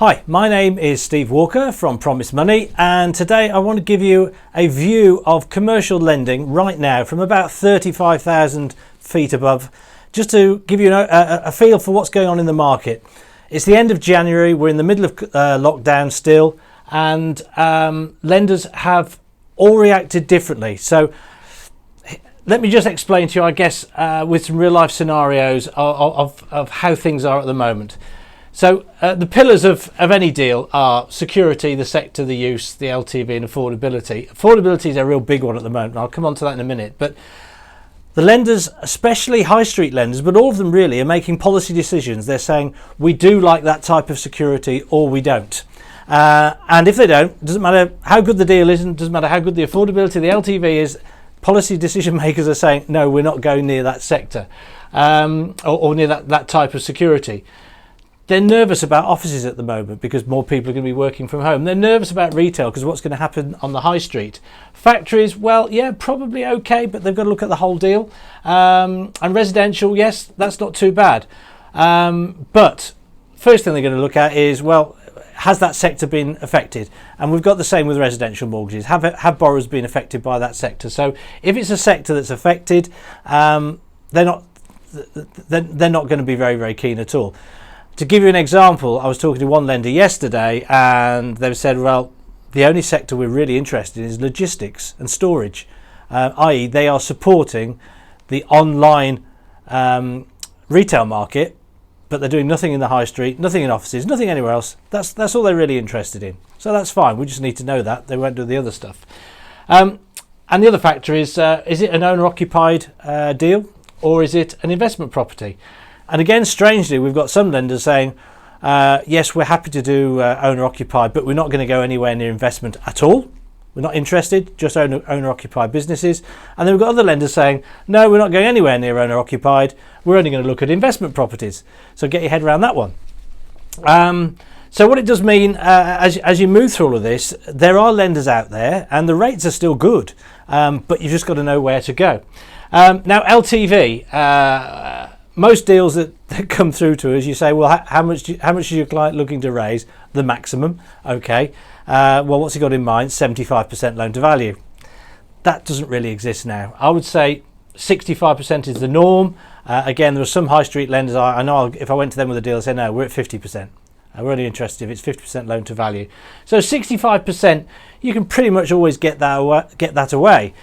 Hi, my name is Steve Walker from Promise Money, and today I want to give you a view of commercial lending right now from about 35,000 feet above, just to give you a feel for what's going on in the market. It's the end of January, we're in the middle of lockdown still, and lenders have all reacted differently. So let me just explain to you, I guess, with some real life scenarios of how things are at the moment. So the pillars of any deal are security, the sector, the use, the LTV and affordability. Affordability is a real big one at the moment. I'll come on to that in a minute. But the lenders, especially high street lenders, but all of them really, are making policy decisions. They're saying, we do like that type of security or we don't. And if they don't, it doesn't matter how good the deal is, and it doesn't matter how good the affordability, the LTV is, policy decision makers are saying, no, we're not going near that sector or near that type of security. They're nervous about offices at the moment because more people are going to be working from home. They're nervous about retail because what's going to happen on the high street. Factories, well, yeah, probably okay, but they've got to look at the whole deal. And residential, yes, that's not too bad. But first thing they're going to look at is, well, has that sector been affected? And we've got the same with residential mortgages. Have borrowers been affected by that sector? So if it's a sector that's affected, they're not going to be very, very keen at all. To give you an example, I was talking to one lender yesterday and they said, well, the only sector we're really interested in is logistics and storage, i.e. they are supporting the online retail market, but they're doing nothing in the high street, nothing in offices, nothing anywhere else. That's all they're really interested in. So that's fine. We just need to know that. They won't do the other stuff. And the other factor is it an owner-occupied deal or is it an investment property? And again, strangely, we've got some lenders saying, yes, we're happy to do owner-occupied, but we're not going to go anywhere near investment at all. We're not interested, just owner-occupied businesses. And then we've got other lenders saying, no, we're not going anywhere near owner-occupied. We're only going to look at investment properties. So get your head around that one. So what it does mean, as you move through all of this, there are lenders out there and the rates are still good, but you've just got to know where to go. Now, LTV, most deals that come through to us, you say, well, how much is your client looking to raise? The maximum. Okay. Well, what's he got in mind? 75% loan to value. That doesn't really exist now. I would say 65% is the norm. Again, there are some high street lenders, I know if I went to them with a deal, I'd say, no, we're at 50%. We're only interested if it's 50% loan to value. So 65%, you can pretty much always get that away.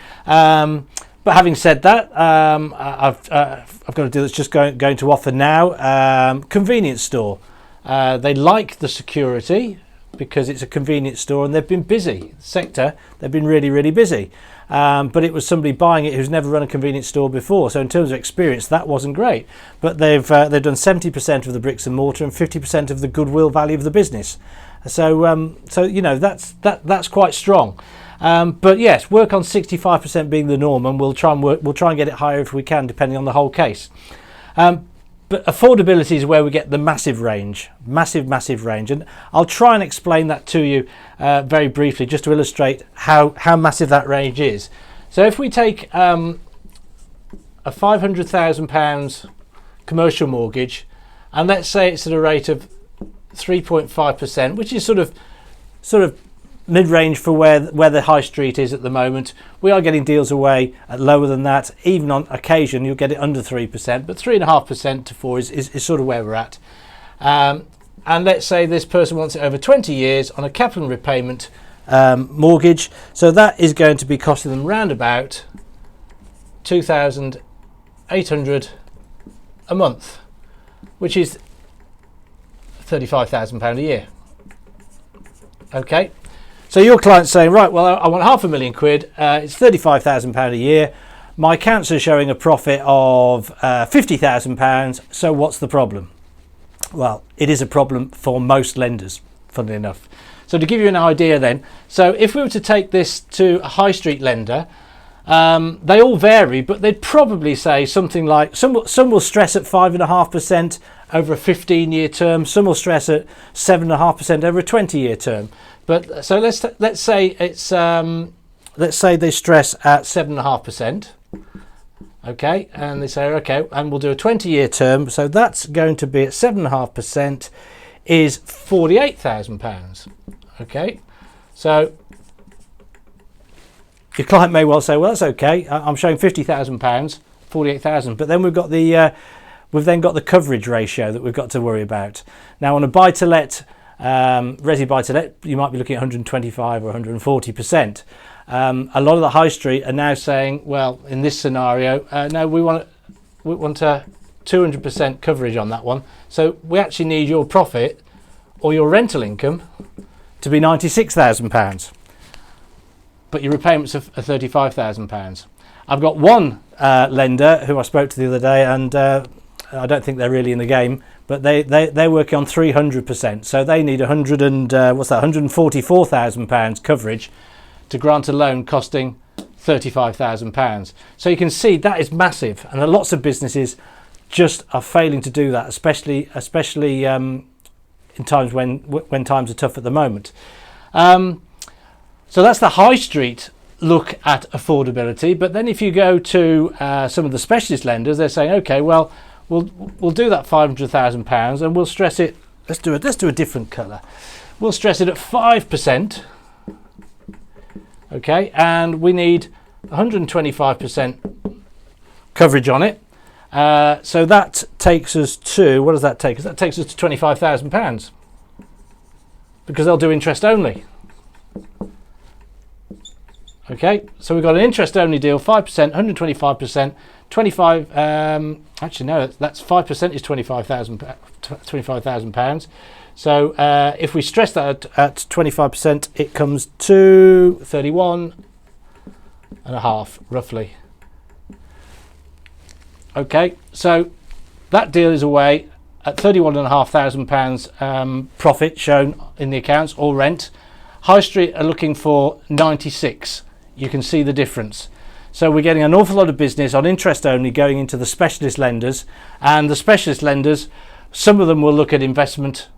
But having said that, I've got a deal that's just going to offer now. Convenience store. They like the security because it's a convenience store and they've been busy. Sector, they've been really, really busy. But it was somebody buying it who's never run a convenience store before. So in terms of experience, that wasn't great. But they've done 70% of the bricks and mortar and 50% of the goodwill value of the business. So you know that's quite strong. But yes, work on 65% being the norm, and we'll try and get it higher if we can, depending on the whole case. But affordability is where we get the massive range, massive range, and I'll try and explain that to you very briefly, just to illustrate how massive that range is. So if we take a £500,000 commercial mortgage, and let's say it's at a rate of 3.5%, which is sort of mid-range for where the high street is at the moment. We are getting deals away at lower than that. Even on occasion, you'll get it under 3%, but 3.5% to 4% is sort of where we're at. And let's say this person wants it over 20 years on a capital repayment mortgage. So that is going to be costing them round about £2,800 a month, which is £35,000 a year. Okay. So your client's saying, right, well, I want £500,000. It's £35,000 a year. My accounts are showing a profit of £50,000. So what's the problem? Well, it is a problem for most lenders, funnily enough. So to give you an idea then, so if we were to take this to a high street lender, they all vary, but they'd probably say something like, some will stress at 5.5% over a 15-year term. Some will stress at 7.5% over a 20-year term. But so let's say it's let's say they stress at 7.5%. Okay, and they say okay, and we'll do a 20-year term. So that's going to be at 7.5%. is £48,000. Okay, so your client may well say, well, that's okay, I'm showing £50,000, 48,000, but then we've got the coverage ratio that we've got to worry about. Now on a buy-to-let, resi buy-to-let, you might be looking at 125 or 140%. A lot of the high street are now saying, well, in this scenario, no, we want a 200% coverage on that one. So we actually need your profit or your rental income to be £96,000, but your repayments are £35,000. I've got one lender who I spoke to the other day, and I don't think they're really in the game, but they're working on 300%. So they need £144,000 coverage to grant a loan costing £35,000. So you can see that is massive, and lots of businesses just are failing to do that, especially in times when times are tough at the moment. So that's the high street look at affordability. But then if you go to some of the specialist lenders, they're saying, okay, well, we'll do that £500,000 and we'll stress it. Let's do a different colour. We'll stress it at 5%. Okay, and we need 125% coverage on it. So that takes us to, what does that take us? That takes us to £25,000, because they'll do interest only. Okay, so we've got an interest only deal, 5%, 125%, 25. Actually, no, that's 5% is £25,000. So if we stress that at 25%, it comes to 31.5 roughly. Okay, so that deal is away at £31,500 profit shown in the accounts or rent. High Street are looking for 96. You can see the difference. So we're getting an awful lot of business on interest only going into the specialist lenders, and the specialist lenders, some of them will look at investment,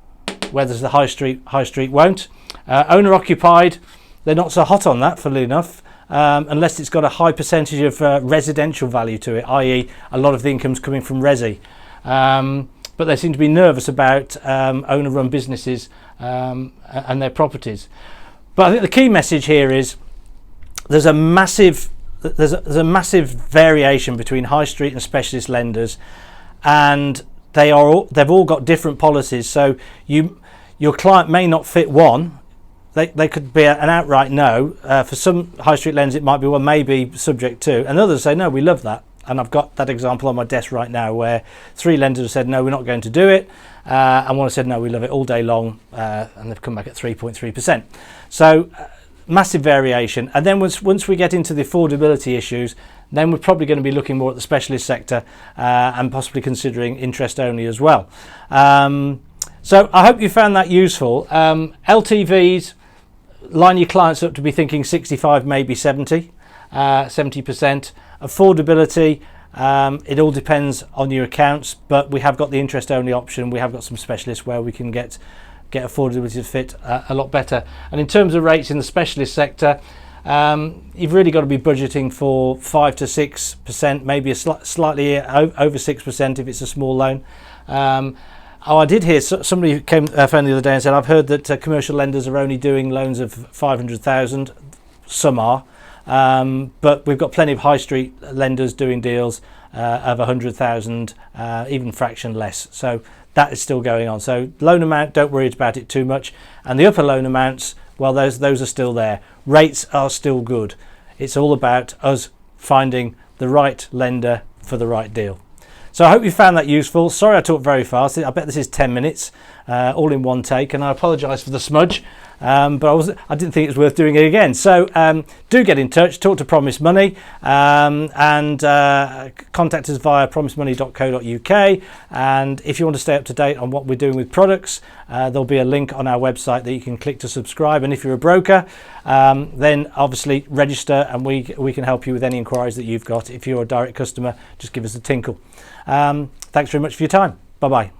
whereas the high street won't. Owner occupied, they're not so hot on that, funnily enough. Unless it's got a high percentage of residential value to it, i.e. a lot of the income's coming from resi. But they seem to be nervous about owner-run businesses and their properties. But I think the key message here is there's a massive variation between high street and specialist lenders, and they've all got different policies. So your client may not fit one. They could be an outright no. For some high street lenders, it might be, well, maybe subject to, and others say, no, we love that. And I've got that example on my desk right now where 3 lenders have said, no, we're not going to do it. And one has said, no, we love it all day long. And they've come back at 3.3%. So massive variation. And then once we get into the affordability issues, then we're probably going to be looking more at the specialist sector and possibly considering interest only as well. So I hope you found that useful. LTVs, line your clients up to be thinking 65, maybe 70%. Affordability, it all depends on your accounts, but we have got the interest only option. We have got some specialists where we can get affordability to fit a lot better. And in terms of rates in the specialist sector, you've really got to be budgeting for 5 to 6%, maybe slightly over 6% if it's a small loan. I did hear somebody phoned the other day and said, I've heard that commercial lenders are only doing loans of 500,000. Some are, but we've got plenty of high street lenders doing deals of 100,000, even fraction less. So that is still going on. So loan amount, don't worry about it too much. And the upper loan amounts, well, those are still there. Rates are still good. It's all about us finding the right lender for the right deal. So I hope you found that useful. Sorry I talked very fast. I bet this is 10 minutes, all in one take, and I apologise for the smudge, but I didn't think it was worth doing it again. So do get in touch, talk to Promise Money, and contact us via promisemoney.co.uk. And if you want to stay up to date on what we're doing with products, there'll be a link on our website that you can click to subscribe. And if you're a broker, then obviously register, and we can help you with any inquiries that you've got. If you're a direct customer, just give us a tinkle. Thanks very much for your time. Bye-bye.